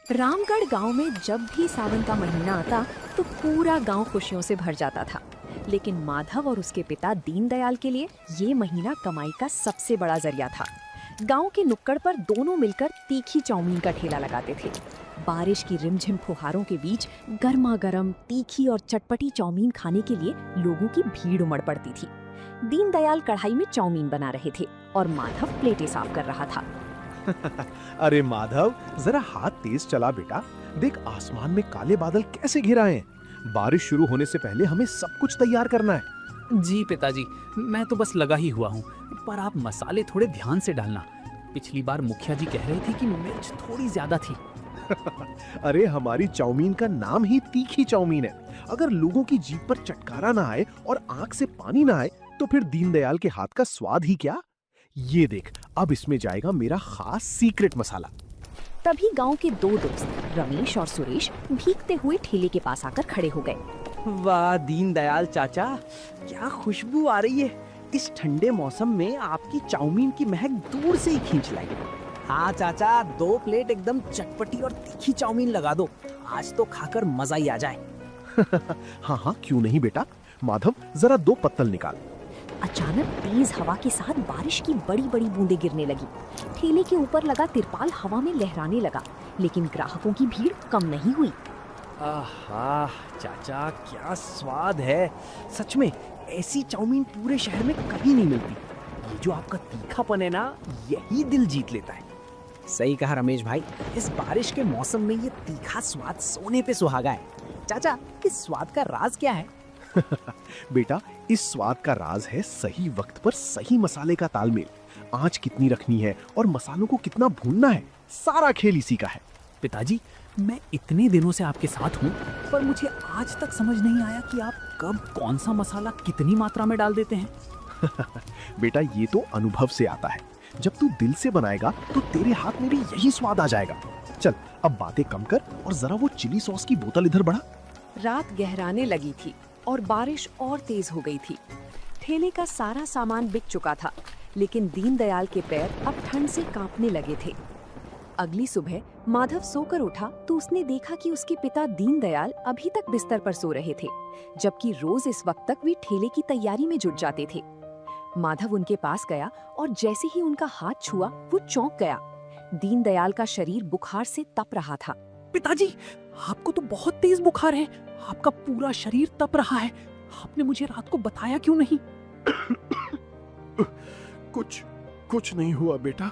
रामगढ़ गांव में जब भी सावन का महीना आता तो पूरा गांव खुशियों से भर जाता था। लेकिन माधव और उसके पिता दीनदयाल के लिए ये महीना कमाई का सबसे बड़ा जरिया था। गांव के नुक्कड़ पर दोनों मिलकर तीखी चाउमीन का ठेला लगाते थे। बारिश की रिमझिम फुहारों के बीच गर्मा गर्म तीखी और चटपटी चाउमीन खाने के लिए लोगों की भीड़ उमड़ पड़ती थी। दीनदयाल कढ़ाई में चाउमीन बना रहे थे और माधव प्लेटें साफ कर रहा था। अरे माधव, जरा हाथ तेज चला बेटा। देख आसमान में काले बादल कैसे घिर आए हैं। बारिश शुरू होने से पहले हमें सब कुछ तैयार करना है। जी पिताजी, मैं तो बस लगा ही हुआ हूँ, पर आप मसाले थोड़े ध्यान से डालना। पिछली बार मुखिया जी कह रहे थे कि मिर्च थोड़ी ज्यादा थी। अरे हमारी चाउमीन का नाम ही तीखी चाउमीन है। अगर लोगों की जीभ पर चटकारा ना आए और आंख से पानी ना आए तो फिर दीनदयाल के हाथ का स्वाद ही क्या। ये देख, अब इसमें जाएगा मेरा खास सीक्रेट मसाला। तभी गांव के दो दोस्त रमेश और सुरेश भीगते हुए ठेले के पास आकर खड़े हो गए। वाह दीनदयाल चाचा, क्या खुशबू आ रही है। इस ठंडे मौसम में आपकी चाउमीन की महक दूर से ही खींच लाई। हाँ चाचा, 2 प्लेट एकदम चटपटी और तीखी चाउमीन लगा दो। आज तो खाकर मजा ही आ जाए। हाँ हाँ, क्यों नहीं बेटा। माधव, जरा 2 पत्तल निकाल। अचानक तेज हवा के साथ बारिश की बड़ी बड़ी बूंदें गिरने लगी। ठेले के ऊपर लगा तिरपाल हवा में लहराने लगा, लेकिन ग्राहकों की भीड़ कम नहीं हुई। आहा चाचा, क्या स्वाद है। सच में ऐसी चाउमीन पूरे शहर में कहीं नहीं मिलती। ये जो आपका तीखापन है ना, यही दिल जीत लेता है। सही कहा रमेश भाई, इस बारिश के मौसम में ये तीखा स्वाद सोने पे सुहागा है। चाचा, इस स्वाद का राज क्या है? बेटा, इस स्वाद का राज है सही वक्त पर सही मसाले का तालमेल। आंच कितनी रखनी है और मसालों को कितना भूनना है, सारा खेल इसी का है। पिताजी, मैं इतने दिनों से आपके साथ हूँ, पर मुझे आज तक समझ नहीं आया कि आप कब कौन सा मसाला कितनी मात्रा में डाल देते हैं। बेटा, ये तो अनुभव से आता है। जब तू दिल से बनाएगा तो तेरे हाथ में भी यही स्वाद आ जाएगा। चल अब बातें कम कर और जरा वो चिली सॉस की बोतल इधर बढ़ा। रात गहराने लगी थी और बारिश और तेज हो गई थी। ठेले का सारा सामान बिक चुका था, लेकिन दीनदयाल के पैर अब ठंड से कांपने लगे थे। अगली सुबह माधव सोकर उठा तो उसने देखा कि उसके पिता दीनदयाल अभी तक बिस्तर पर सो रहे थे, जबकि रोज इस वक्त तक वे ठेले की तैयारी में जुट जाते थे। माधव उनके पास गया और जैसे ही उनका हाथ छुआ वो चौंक गया। दीनदयाल का शरीर बुखार से तप रहा था। पिताजी, आपको तो बहुत तेज बुखार है। आपका पूरा शरीर तप रहा है। आपने मुझे रात को बताया क्यों नहीं? कुछ नहीं हुआ बेटा।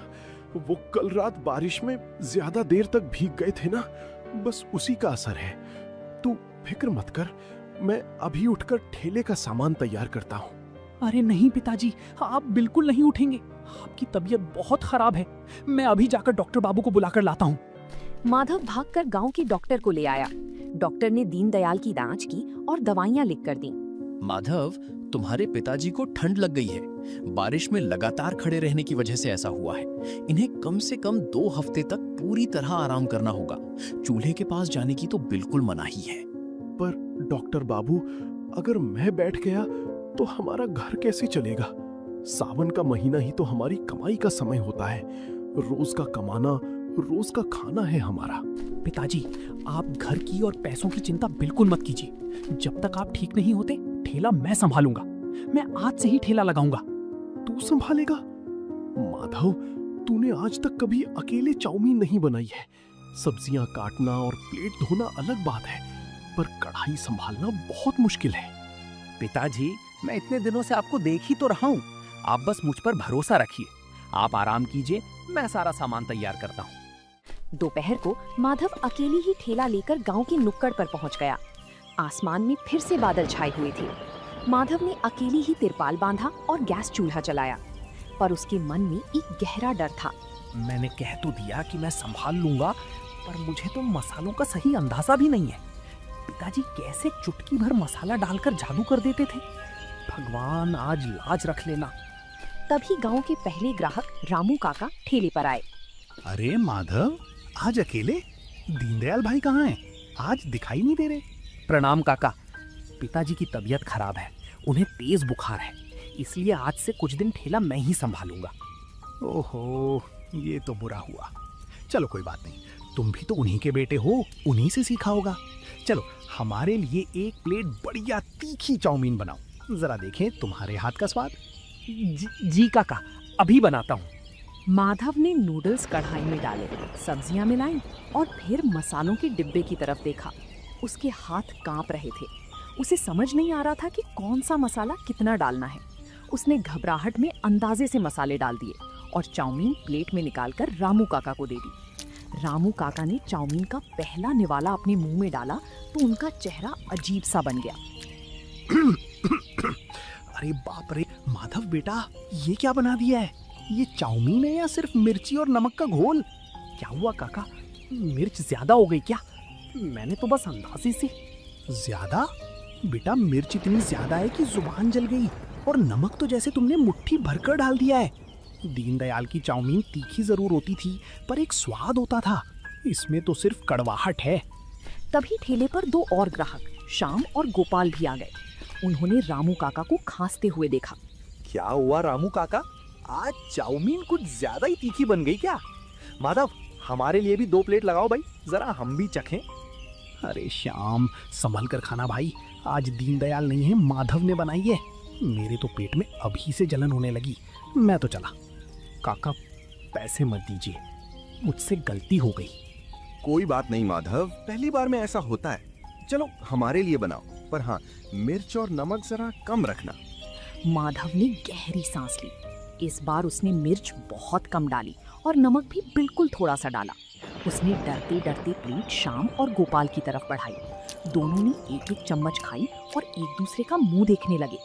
वो कल रात बारिश में ज्यादा देर तक भीग गए थे ना, बस उसी का असर है। तू फिक्र मत कर, मैं अभी उठकर ठेले का सामान तैयार करता हूँ। अरे नहीं पिताजी, आप बिल्कुल नहीं उठेंगे। आपकी तबीयत बहुत खराब है। मैं अभी जाकर डॉक्टर बाबू को बुलाकर लाता हूँ। माधव भागकर गांव के डॉक्टर को ले आया। डॉक्टर ने दीनदयाल की जांच की और दवाइयां लिखकर दी। माधव, तुम्हारे पिताजी को ठंड लग गई है। बारिश में लगातार खड़े रहने की वजह से ऐसा हुआ है। इन्हें कम से कम 2 हफ्ते तक पूरी तरह आराम करना होगा। चूल्हे के पास जाने की तो बिल्कुल मनाही है। पर डॉक्टर बाबू, अगर मैं बैठ गया तो हमारा घर कैसे चलेगा? सावन का महीना ही तो हमारी कमाई का समय होता है। रोज का कमाना, रोज का खाना है हमारा। पिताजी, आप घर की और पैसों की चिंता बिल्कुल मत कीजिए। जब तक आप ठीक नहीं होते, ठेला मैं संभालूंगा। मैं आज से ही ठेला लगाऊंगा। तू संभालेगा? माधव, तूने आज तक कभी अकेले चाउमीन नहीं बनाई है। सब्जियां काटना और प्लेट धोना अलग बात है, पर कढ़ाई संभालना बहुत मुश्किल है। पिताजी, मैं इतने दिनों से आपको देख ही तो रहा हूँ। आप बस मुझ पर भरोसा रखिए। आप आराम कीजिए, मैं सारा सामान तैयार करता हूँ। दोपहर को माधव अकेली ही ठेला लेकर गांव के नुक्कड़ पर पहुंच गया। आसमान में फिर से बादल छाए हुए थे। माधव ने अकेली ही तिरपाल बांधा और गैस चूल्हा जलाया, पर उसके मन में एक गहरा डर था। मैंने कह तो दिया कि मैं संभाल लूंगा, पर मुझे तो मसालों का सही अंदाजा भी नहीं है। पिताजी कैसे चुटकी भर मसाला डालकर जादू कर देते थे। भगवान, आज लाज रख लेना। तभी गांव के पहले ग्राहक रामू काका ठेले पर आए। अरे माधव, आज अकेले? दीनदयाल भाई कहाँ हैं? आज दिखाई नहीं दे रहे। प्रणाम काका। पिताजी की तबीयत खराब है, उन्हें तेज बुखार है, इसलिए आज से कुछ दिन ठेला मैं ही संभालूंगा। ओहो, ये तो बुरा हुआ। चलो कोई बात नहीं, तुम भी तो उन्हीं के बेटे हो, उन्हीं से सीखा होगा। चलो हमारे लिए एक प्लेट बढ़िया तीखी चाउमीन बनाओ, जरा देखें तुम्हारे हाथ का स्वाद। जी काका, अभी बनाता हूँ। माधव ने नूडल्स कढ़ाई में डाले, सब्जियां मिलाई और फिर मसालों के डिब्बे की तरफ देखा। उसके हाथ कांप रहे थे। उसे समझ नहीं आ रहा था कि कौन सा मसाला कितना डालना है। उसने घबराहट में अंदाजे से मसाले डाल दिए और चाउमीन प्लेट में निकालकर रामू काका को दे दी। रामू काका ने चाउमीन का पहला निवाला अपने मुंह में डाला तो उनका चेहरा अजीब सा बन गया। अरे बाप रे माधव बेटा, ये क्या बना दिया है? ये चाउमीन है या सिर्फ मिर्ची और नमक का घोल? क्या हुआ काका, मिर्च ज्यादा हो गई क्या? मैंने तो बस अंदाजे से। ज्यादा? बेटा मिर्च इतनी ज्यादा है कि जुबान जल गई, और नमक तो जैसे तुमने मुट्ठी भरकर डाल दिया है। दीनदयाल की चाउमीन तीखी जरूर होती थी, पर एक स्वाद होता था। इसमें तो सिर्फ कड़वाहट है। तभी ठेले पर दो और ग्राहक श्याम और गोपाल भी आ गए। उन्होंने रामू काका को खांसते हुए देखा। क्या हुआ रामू काका, आज चाउमीन कुछ ज्यादा ही तीखी बन गई क्या? माधव, हमारे लिए भी 2 प्लेट लगाओ भाई, जरा हम भी चखें। अरे श्याम, संभल कर खाना भाई, आज दीनदयाल नहीं है, माधव ने बनाई है। मेरे तो पेट में अभी से जलन होने लगी। मैं तो चला। काका पैसे मत दीजिए, मुझसे गलती हो गई। कोई बात नहीं माधव, पहली बार में ऐसा होता है। चलो हमारे लिए बनाओ, पर हाँ मिर्च और नमक जरा कम रखना। माधव ने गहरी सांस ली। इस बार उसने मिर्च बहुत कम डाली और नमक भी बिल्कुल थोड़ा सा डाला। उसने डरते डरते प्लेट श्याम और गोपाल की तरफ बढ़ाई। दोनों ने एक एक चम्मच खाई और एक दूसरे का मुंह देखने लगे।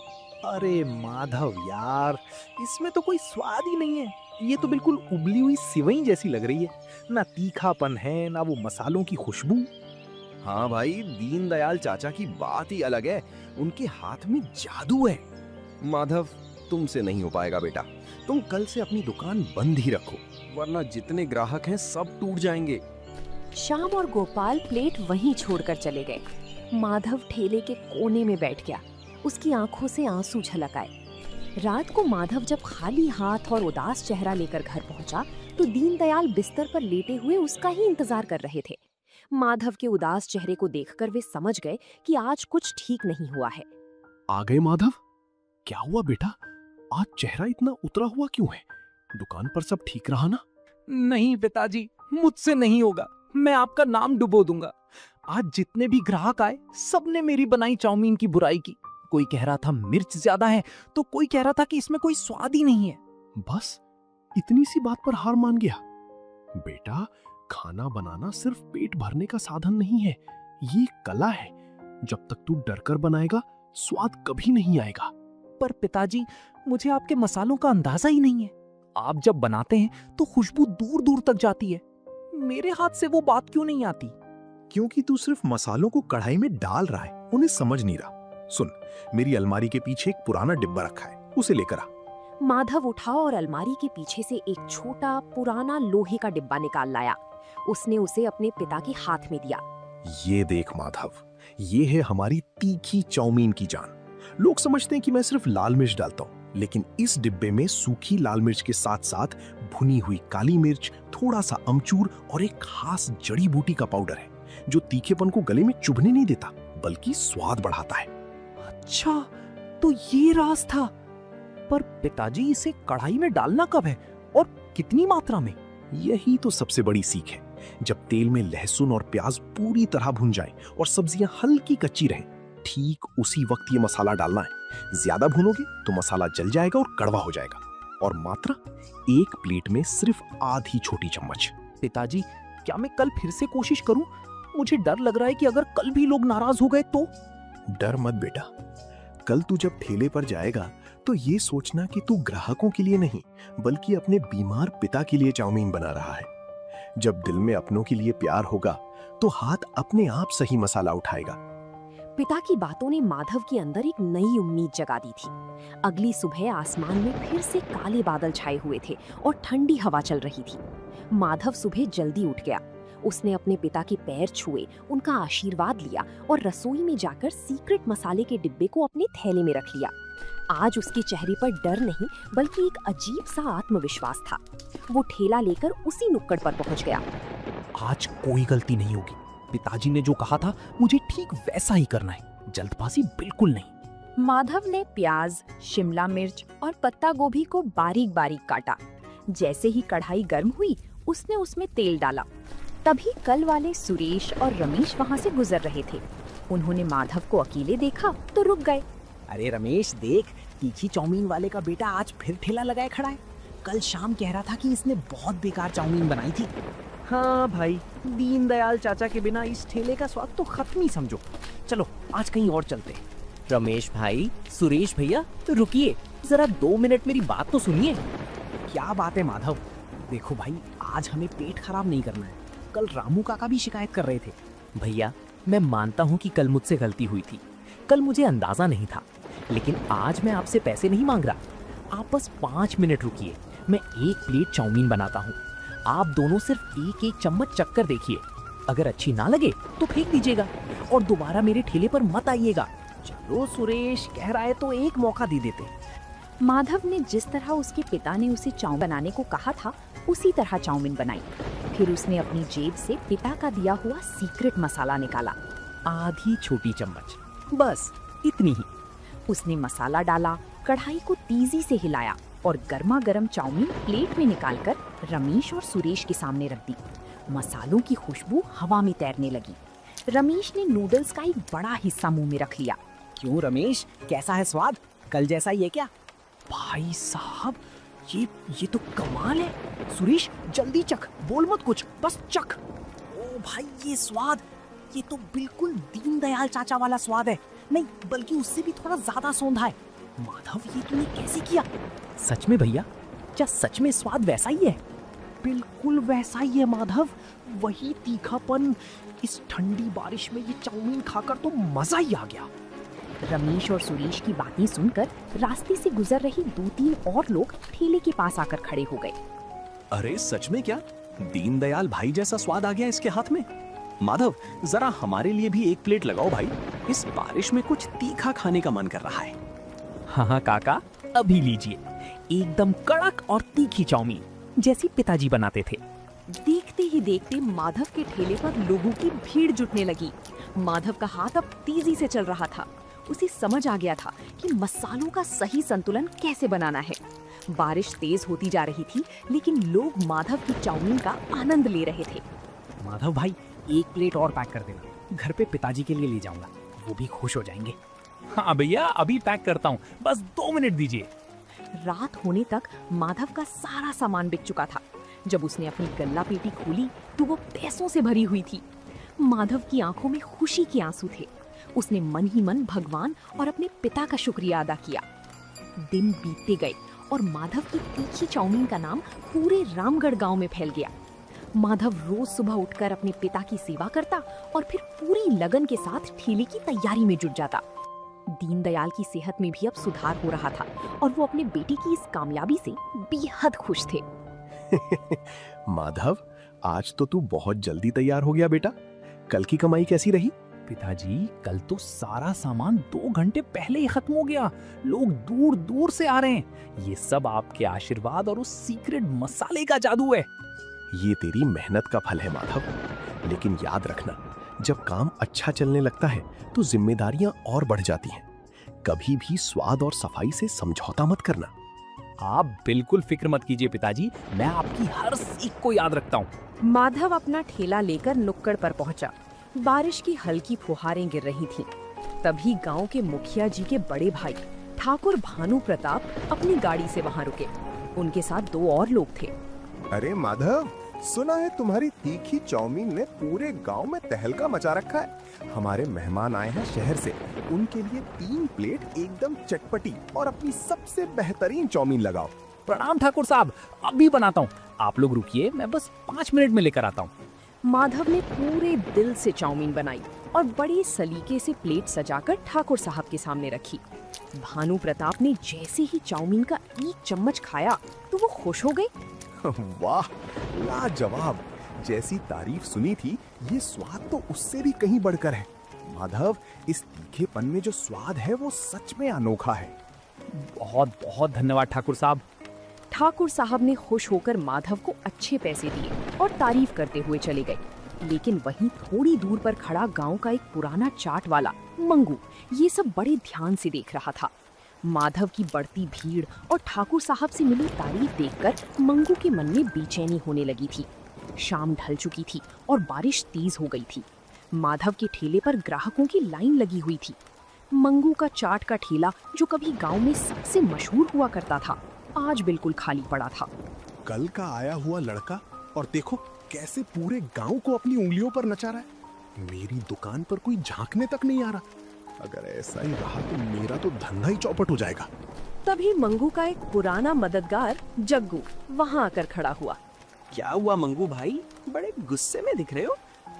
अरे माधव यार, इसमें तो कोई स्वाद ही नहीं है। ये तो बिल्कुल उबली हुई सिवई जैसी लग रही है। ना तीखापन है, ना वो मसालों की खुशबू। हाँ भाई, दीनदयाल चाचा की बात ही अलग है, उनके हाथ में जादू है। माधव, तुमसे नहीं हो पाएगा बेटा। तुम कल से अपनी दुकान बंद ही रखो, वरना जितने ग्राहक हैं सब टूट जाएंगे। श्याम और गोपाल प्लेट वहीं छोड़कर चले गए। माधव ठेले के कोने में बैठ गया। उसकी आंखों से आंसू झलक आए। रात को माधव जब खाली हाथ और उदास चेहरा लेकर घर पहुंचा तो दीनदयाल बिस्तर पर लेटे हुए उसका ही इंतजार कर रहे थे। माधव के उदास चेहरे को देखकर वे समझ गए कि आज कुछ ठीक नहीं हुआ है। आ गए माधव? क्या हुआ बेटा, आज चेहरा इतना उतरा हुआ क्यों है? दुकान पर सब ठीक रहा ना? नहीं पिताजी, मुझसे नहीं होगा। मैं आपका नाम डुबो दूंगा। आज जितने भी ग्राहक आए सबने मेरी बनाई चाउमीन की बुराई की। कोई कह रहा था मिर्च ज्यादा है, तो कोई कह रहा था कि इसमें कोई स्वाद ही नहीं है। बस इतनी सी बात पर हार मान गया? बेटा, खाना बनाना सिर्फ पेट भरने का साधन नहीं है, ये कला है। जब तक तू डरकर बनाएगा स्वाद कभी नहीं आएगा। पर पिताजी, मुझे आपके मसालों का अंदाजा ही नहीं है। आप जब बनाते हैं तो खुशबू दूर दूर तक जाती है। मेरे हाथ से वो बात क्यों नहीं आती? क्योंकि तू सिर्फ मसालों को कढ़ाई में डाल रहा है, उन्हें समझ नहीं रहा। सुन, मेरी अलमारी के पीछे एक पुराना डिब्बा रखा है, उसे लेकर आ। माधव उठा और अलमारी के पीछे से एक छोटा पुराना लोहे का डिब्बा निकाल लाया। उसने उसे अपने पिता के हाथ में दिया। ये देख माधव, ये है हमारी तीखी चाउमीन की जान। लोग समझते हैं कि मैं सिर्फ लाल मिर्च डालता हूँ, लेकिन इस डिब्बे में सूखी लाल मिर्च के साथ साथ भुनी हुई काली मिर्च, थोड़ा सा अमचूर और एक खास जड़ी बूटी का पाउडर है, जो तीखेपन को गले में चुभने नहीं देता बल्कि स्वाद बढ़ाता है। अच्छा, तो ये राज था। पर पिताजी, इसे कढ़ाई में डालना कब है और कितनी मात्रा में? यही तो सबसे बड़ी सीख है। जब तेल में लहसुन और प्याज पूरी तरह भुन जाएं और सब्जियां हल्की कच्ची रहें, ठीक उसी वक्त ये मसाला डालना है। ज्यादा भुनोगे तो मसाला जल जाएगा और कड़वा हो जाएगा। और मात्रा एक प्लेट में सिर्फ आधी छोटी चम्मच। पिताजी, क्या मैं कल फिर से कोशिश करूं? मुझे डर लग रहा है कि अगर कल भी लोग नाराज हो गए तो। डर मत बेटा, कल तू जब ठेले पर जाएगा तो ये सोचना कि तू ग्राहकों के लिए नहीं बल्कि अपने बीमार पिता के लिए चाउमीन बना रहा है। जब दिल में अपनों के लिए प्यार होगा तो हाथ अपने आप सही मसाला उठाएगा। पिता की बातों ने माधव के अंदर एक नई उम्मीद जगा दी थी। अगली सुबह आसमान में फिर से काले बादल छाए हुए थे और ठंडी हवा चल रही थी। माधव सुबह जल्दी उठ गया। उसने अपने पिता के पैर छुए, उनका आशीर्वाद लिया और रसोई में जाकर सीक्रेट मसाले के डिब्बे को अपने थैले में रख लिया। आज उसके चेहरे पर डर नहीं बल्कि एक अजीब सा आत्मविश्वास था। वो ठेला लेकर उसी नुक्कड़ पर पहुंच गया। आज कोई गलती नहीं होगी। पिताजी ने जो कहा था मुझे ठीक वैसा ही करना है, जल्दबाजी बिल्कुल नहीं। माधव ने प्याज, शिमला मिर्च और पत्ता गोभी को बारीक बारीक काटा। जैसे ही कढ़ाई गर्म हुई उसने उसमें तेल डाला। तभी कल वाले सुरेश और रमेश वहाँ से गुजर रहे थे। उन्होंने माधव को अकेले देखा तो रुक गए। अरे रमेश देख, तीखी चाउमीन वाले का बेटा आज फिर ठेला लगाए खड़ा है। कल शाम कह रहा था कि इसने बहुत बेकार चाउमीन बनाई थी। हाँ भाई, दीनदयाल चाचा के बिना इस ठेले का स्वाद तो खत्म ही समझो। चलो आज कहीं और चलते हैं। रमेश भाई, सुरेश भैया, तो रुकिए, जरा 2 मिनट मेरी बात तो सुनिए। क्या बात है माधव? देखो भाई, आज हमें पेट खराब नहीं करना है। कल रामू काका भी शिकायत कर रहे थे। भैया, मैं मानता हूँ कि कल मुझसे गलती हुई थी। कल मुझे अंदाजा नहीं था, लेकिन आज मैं आपसे पैसे नहीं मांग रहा। आप बस 5 मिनट रुकिए, मैं 1 प्लेट चाउमीन बनाता हूँ। आप दोनों सिर्फ 1-1 चम्मच चक्कर देखिए। अगर अच्छी ना लगे तो फेंक दीजिएगा और दोबारा मेरे ठेले पर मत आइएगा। चलो सुरेश कह रहा है तो एक मौका दे देते। माधव ने जिस तरह उसके पिता ने उसे चाउमीन बनाने को कहा था उसी तरह चाउमीन बनाई। फिर उसने अपनी जेब से पिता का दिया हुआ सीक्रेट मसाला निकाला। आधी छोटी चम्मच, बस इतनी ही। उसने मसाला डाला, कढ़ाई को तेजी से हिलाया और गर्मा गर्म चाउमीन प्लेट में निकालकर रमेश और सुरेश के सामने रख दी। मसालों की खुशबू हवा में तैरने लगी। रमेश ने नूडल्स का एक बड़ा हिस्सा मुंह में रख लिया। क्यों रमेश, कैसा है स्वाद? कल जैसा ही है क्या? भाई साहब, ये तो कमाल है। सुरेश जल्दी चख, बोल मत कुछ, बस चख। ओ भाई, ये स्वाद, ये तो बिल्कुल दीनदयाल चाचा वाला स्वाद है। नहीं, बल्कि उससे भी थोड़ा ज्यादा सौंधा है। माधव, ये तूने कैसे किया? सच में भैया, क्या सच में स्वाद वैसा ही है? बिल्कुल वैसा ही है माधव, वही तीखापन। इस ठंडी बारिश में ये चाउमीन खाकर तो मजा ही आ गया। रमेश और सुरेश की बातें सुनकर रास्ते से गुजर रही 2-3 और लोग ठेले के पास आकर खड़े हो गए। अरे सच में क्या दीनदयाल भाई जैसा स्वाद आ गया इसके हाथ में? माधव, जरा हमारे लिए भी 1 प्लेट लगाओ भाई। इस बारिश में कुछ तीखा खाने का मन कर रहा है। हाँ काका, अभी लीजिए। एकदम कड़क और तीखी चाउमीन जैसी पिताजी बनाते थे। देखते ही देखते माधव के ठेले पर लोगों की भीड़ जुटने लगी। माधव का हाथ अब तेजी से चल रहा था। उसे समझ आ गया था कि मसालों का सही संतुलन कैसे बनाना है। बारिश तेज होती जा रही थी, लेकिन लोग माधव की चाउमीन का आनंद ले रहे थे। माधव भाई, 1 प्लेट और पैक कर देना, घर पे पिताजी के लिए ले जाऊंगा, वो भी खुश हो जाएंगे। हाँ भैया, अभी पैक करता हूँ, बस 2 मिनट दीजिए। रात होने तक माधव का सारा सामान बिक चुका था। जब उसने अपनी गल्ला पेटी खोली तो वो पैसों से भरी हुई थी। माधव की आंखों में खुशी के आंसू थे। उसने मन ही मन भगवान और अपने पिता का शुक्रिया अदा किया। दिन बीतते गए और माधव की तीखी चाउमीन का नाम पूरे रामगढ़ गांव में फैल गया। माधव रोज सुबह उठकर अपने पिता की सेवा करता और फिर पूरी लगन के साथ ठेले की तैयारी में जुट जाता। दीनदयाल की सेहत में भी अब सुधार हो रहा था और वो अपने बेटे की इस कामयाबी से बेहद खुश थे। माधव, आज तो तू बहुत जल्दी तैयार हो गया बेटा। कल की कमाई कैसी रही? पिताजी, कल तो सारा सामान 2 घंटे पहले ही खत्म हो गया। लोग दूर दूर से आ रहे हैं। ये सब आपके आशीर्वाद और उस सीक्रेट मसाले का जादू है। ये तेरी मेहनत का फल है माधव, लेकिन याद रखना, जब काम अच्छा चलने लगता है तो जिम्मेदारियां और बढ़ जाती हैं। कभी भी स्वाद और सफाई से समझौता मत करना। आप बिल्कुल फिक्र मत कीजिए पिताजी, मैं आपकी हर सीख को याद रखता हूँ। माधव अपना ठेला लेकर नुक्कड़ पर पहुंचा। बारिश की हल्की फुहारें गिर रही थीं। तभी गांव के मुखिया जी के बड़े भाई ठाकुर भानु प्रताप अपनी गाड़ी से वहां रुके। उनके साथ 2 और लोग थे। अरे माधव, सुना है तुम्हारी तीखी चाउमीन ने पूरे गांव में तहलका मचा रखा है। हमारे मेहमान आए हैं शहर से, उनके लिए 3 प्लेट एकदम चटपटी और अपनी सबसे बेहतरीन चाउमीन लगाओ। प्रणाम ठाकुर साहब, अभी बनाता हूँ, आप लोग रुकिए, मैं बस 5 मिनट में लेकर आता हूँ। माधव ने पूरे दिल से चाउमीन बनाई और बड़ी सलीके से प्लेट सजाकर ठाकुर साहब के सामने रखी। भानु प्रताप ने जैसे ही चाउमीन का 1 चम्मच खाया तो वो खुश हो गए। वाह, लाजवाब। जैसी तारीफ सुनी थी, ये स्वाद तो उससे भी कहीं बढ़कर है। माधव, इस तीखेपन में जो स्वाद है वो सच में अनोखा है। बहुत बहुत धन्यवाद ठाकुर साहब। ठाकुर साहब ने खुश होकर माधव को अच्छे पैसे दिए और तारीफ करते हुए चले गए। लेकिन वहीं थोड़ी दूर पर खड़ा गांव का एक पुराना चाट वाला मंगू ये सब बड़े ध्यान से देख रहा था। माधव की बढ़ती भीड़ और ठाकुर साहब से मिली तारीफ देखकर मंगू के मन में बेचैनी होने लगी थी। शाम ढल चुकी थी और बारिश तेज हो गई थी। माधव के ठेले पर ग्राहकों की लाइन लगी हुई थी। मंगू का चाट का ठेला, जो कभी गांव में सबसे मशहूर हुआ करता था, आज बिल्कुल खाली पड़ा था। कल का आया हुआ लड़का, और देखो कैसे पूरे गांव को अपनी उंगलियों पर नचा रहा है। मेरी दुकान पर कोई झांकने तक नहीं आ रहा। अगर ऐसा ही रहा तो मेरा तो धंधा ही चौपट हो जाएगा। तभी मंगू का एक पुराना मददगार जग्गू वहां आकर खड़ा हुआ। क्या हुआ मंगू भाई, बड़े गुस्से में दिख रहे हो?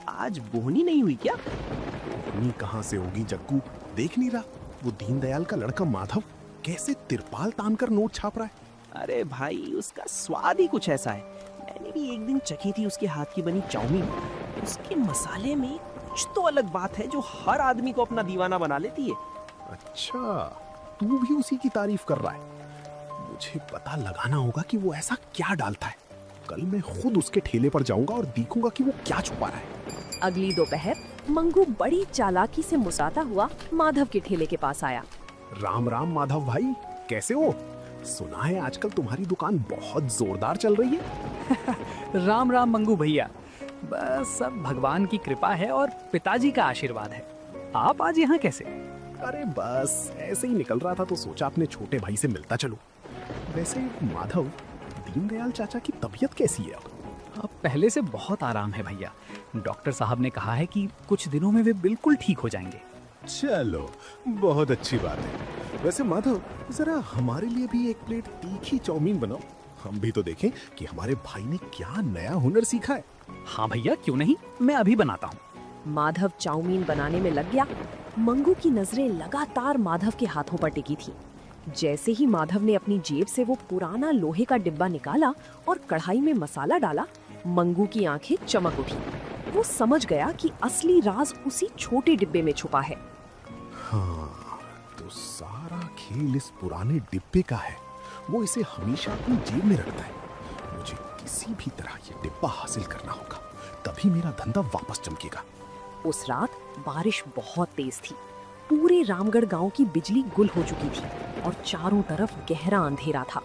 आज बोहनी नहीं हुई क्या? बोहनी कहाँ से होगी जग्गू? देख नहीं रहा वो दीनदयाल का लड़का माधव कैसे तिरपाल तानकर नोट छाप रहा है। अरे भाई, उसका स्वाद ही कुछ ऐसा है। मैंने भी एक दिन चखी थी उसके हाथ की बनी चाउमीन। उसके मसाले में कुछ तो अलग बात है जो हर आदमी को अपना दीवाना बना लेती है। अच्छा, तू भी उसी की तारीफ कर रहा है। मुझे पता लगाना होगा कि वो ऐसा क्या डालता है। कल मैं खुद उसके ठेले पर जाऊंगा और देखूंगा कि वो क्या छुपा रहा है। अगली दोपहर मंगू बड़ी चालाकी से मुस्कुराता हुआ माधव के ठेले के पास आया। राम राम माधव भाई, कैसे हो? सुना है आजकल तुम्हारी दुकान बहुत जोरदार चल रही है। राम राम मंगू भैया, बस सब भगवान की कृपा है और पिताजी का आशीर्वाद है। आप आज यहाँ कैसे? अरे बस ऐसे ही निकल रहा था तो सोचा अपने छोटे भाई से मिलता चलूं। वैसे माधव, दीनदयाल चाचा की तबीयत कैसी है अब? अब पहले से बहुत आराम है भैया। डॉक्टर साहब ने कहा है कि कुछ दिनों में वे बिल्कुल ठीक हो जाएंगे। चलो, बहुत अच्छी बात है। वैसे माधव, जरा हमारे लिए भी एक प्लेट तीखी चाउमीन बनाओ। हम भी तो देखें कि हमारे भाई ने क्या नया हुनर सीखा है। हाँ भैया, क्यों नहीं, मैं अभी बनाता हूँ। माधव चाउमीन बनाने में लग गया। मंगू की नजरें लगातार माधव के हाथों पर टिकी थी। जैसे ही माधव ने अपनी जेब से वो पुराना लोहे का डिब्बा निकाला और कढ़ाई में मसाला डाला, मंगू की आंखें चमक उठी। वो समझ गया कि असली राज उसी छोटे डिब्बे में छुपा है। हाँ, तो सारा खेल इस पुराने डिब्बे का है। वो इसे हमेशा अपनी जेब में रखता है। मुझे किसी भी तरह ये डिब्बा हासिल करना होगा, तभी मेरा धंधा वापस चमकेगा। उस रात बारिश बहुत तेज थी। पूरे रामगढ़ गांव की बिजली गुल हो चुकी थी और चारों तरफ गहरा अंधेरा था।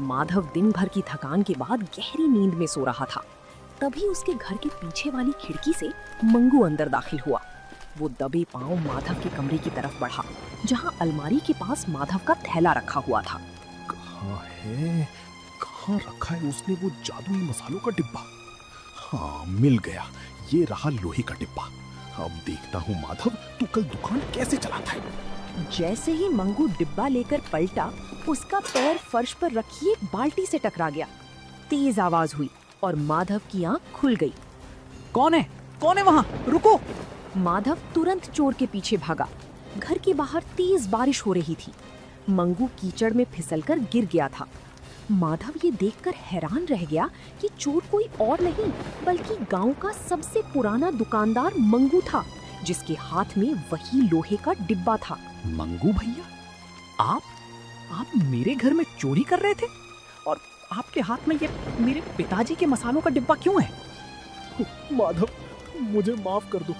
माधव दिन भर की थकान के बाद गहरी नींद में सो रहा था। तभी उसके घर के पीछे वाली खिड़की से मंगू अंदर दाखिल हुआ। वो दबे पांव माधव के कमरे की तरफ बढ़ा, जहां अलमारी के पास माधव का थैला रखा हुआ था। कहाँ है? कहाँ रखा है उसने वो जादुई मसालों का डिब्बा? हाँ, मिल गया। ये रहा लोहे का डिब्बा। अब देखता हूँ माधव, तू कल दुकान कैसे चलाता है। जैसे ही मंगू डिब्बा लेकर पलटा, उसका पैर फर्श पर रखी एक बाल्टी से टकरा गया। तेज आवाज हुई और माधव की आंख खुल गई। कौन है? कौन है वहाँ? रुको! माधव तुरंत चोर के पीछे भागा। घर के बाहर तेज बारिश हो रही थी। मंगू कीचड़ में फिसलकर गिर गया था। माधव ये देखकर हैरान रह गया कि चोर कोई और नहीं बल्कि गांव का सबसे पुराना दुकानदार मंगू था, जिसके हाथ में वही लोहे का डिब्बा था। मंगू भैया, आप मेरे घर में चोरी कर रहे थे? और आपके हाथ में ये मेरे पिताजी के मसालों का डिब्बा क्यों है? माधव, मुझे माफ कर दो।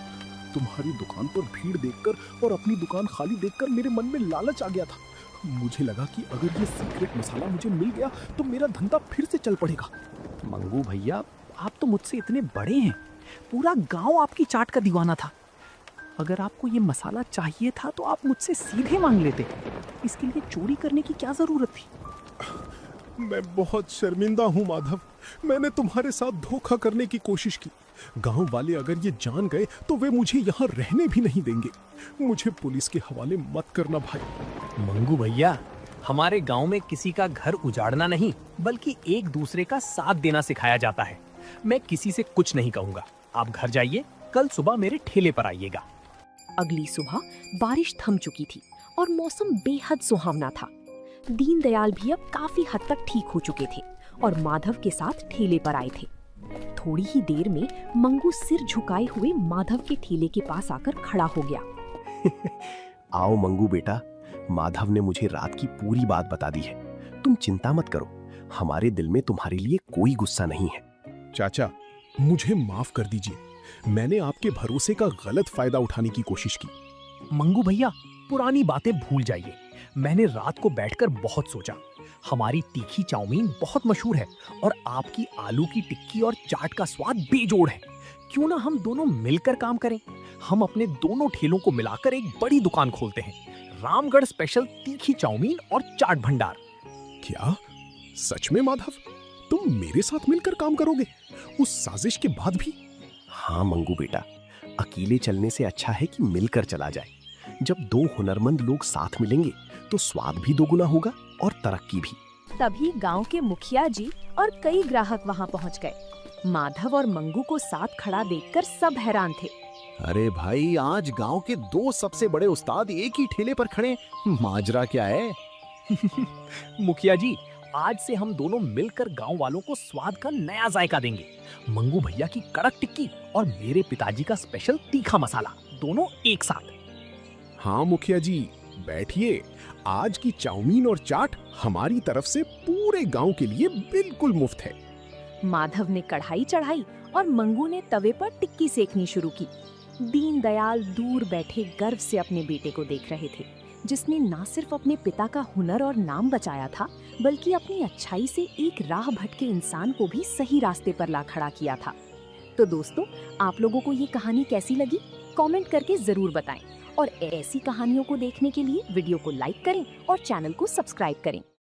तुम्हारी दुकान पर भीड़ देखकर और अपनी दुकान खाली देखकर मेरे मन में लालच आ गया था। मुझे लगा कि अगर ये सीक्रेट मसाला मुझे मिल गया तो मेरा धंधा फिर से चल पड़ेगा। मंगू भैया, आप तो मुझसे इतने बड़े हैं। पूरा गांव आपकी चाट का दीवाना था। अगर आपको ये मसाला चाहिए था तो आप मुझसे सीधे मांग लेते। इसके लिए चोरी करने की क्या जरूरत थी? मैं बहुत शर्मिंदा हूँ माधव। मैंने तुम्हारे साथ धोखा करने की कोशिश की। गांव वाले अगर ये जान गए तो वे मुझे यहाँ रहने भी नहीं देंगे। मुझे पुलिस के हवाले मत करना भाई। मंगू भैया, हमारे गांव में किसी का घर उजाड़ना नहीं बल्कि एक दूसरे का साथ देना सिखाया जाता है। मैं किसी से कुछ नहीं कहूँगा। आप घर जाइए, कल सुबह मेरे ठेले पर आइएगा। अगली सुबह बारिश थम चुकी थी और मौसम बेहद सुहावना था। दीनदयाल भी अब काफी हद तक ठीक हो चुके थे और माधव के साथ ठेले पर आए थे। थोड़ी ही देर में मंगू सिर झुकाए हुए माधव के ठेले के पास आकर खड़ा हो गया। आओ मंगू बेटा, माधव ने मुझे रात की पूरी बात बता दी है। तुम चिंता मत करो, हमारे दिल में तुम्हारे लिए कोई गुस्सा नहीं है। चाचा, मुझे माफ कर दीजिए, मैंने आपके भरोसे का गलत फायदा उठाने की कोशिश की। मंगू भैया, पुरानी बातें भूल जाइए। मैंने रात को बैठकर बहुत सोचा। हमारी तीखी चाउमीन बहुत मशहूर है और आपकी आलू की टिक्की और चाट का स्वाद बेजोड़ है। क्यों ना हम दोनों मिलकर काम करें? हम अपने दोनों ठेलों को मिलाकर एक बड़ी दुकान खोलते हैं, रामगढ़ स्पेशल तीखी चाउमीन और चाट भंडार। क्या सच में माधव, तुम मेरे साथ मिलकर काम करोगे उस साजिश के बाद भी? हाँ मंगू बेटा, अकेले चलने से अच्छा है कि मिलकर चला जाए। जब दो हुनरमंद लोग साथ मिलेंगे तो स्वाद भी दोगुना होगा और तरक्की भी। तभी गांव के मुखिया जी और कई ग्राहक वहां पहुंच गए। माधव और मंगू को साथ खड़ा देखकर सब हैरान थे। अरे भाई, आज गांव के दो सबसे बड़े उस्ताद एक ही ठेले पर खड़े, माजरा क्या है? मुखिया जी, आज से हम दोनों मिलकर गांव वालों को स्वाद का नया जायका देंगे। मंगू भैया की कड़क टिक्की और मेरे पिताजी का स्पेशल तीखा मसाला, दोनों एक साथ। हाँ मुखिया जी, बैठिए। आज की चाउमीन और चाट हमारी तरफ से पूरे गांव के लिए बिल्कुल मुफ्त है। माधव ने कढ़ाई चढ़ाई और मंगू ने तवे पर टिक्की सेकनी शुरू की। दीनदयाल दूर बैठे गर्व से अपने बेटे को देख रहे थे, जिसने ना सिर्फ अपने पिता का हुनर और नाम बचाया था, बल्कि अपनी अच्छाई से एक राह भटके इंसान को भी सही रास्ते पर ला खड़ा किया था। तो दोस्तों, आप लोगों को ये कहानी कैसी लगी? कमेंट करके जरूर बताएं और ऐसी कहानियों को देखने के लिए वीडियो को लाइक करें और चैनल को सब्सक्राइब करें।